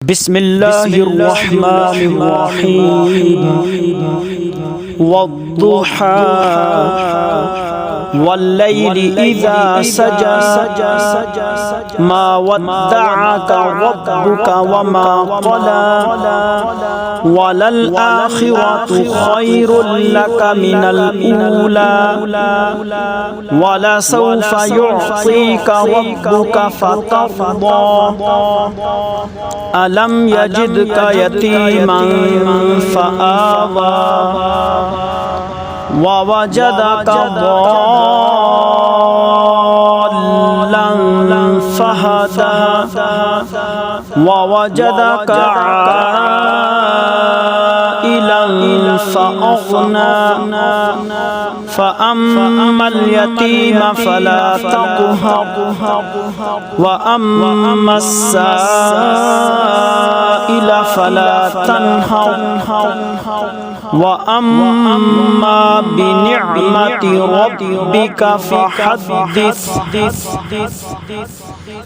بسم الله الرحمن الرحيم والضحى والليل إذا سجى ما ودعك ربك وما قلى وللآخرة خير لك من الأولى ولسوف يعطيك ربك فترضى ألم يجدك يتيما فآوى ووجدك ضالا فهدى ووجدك عائلا فأغنى فأما اليتيم فلا تقهر وأما السائل فلا تنهر وأما بنعمة ربك فحدث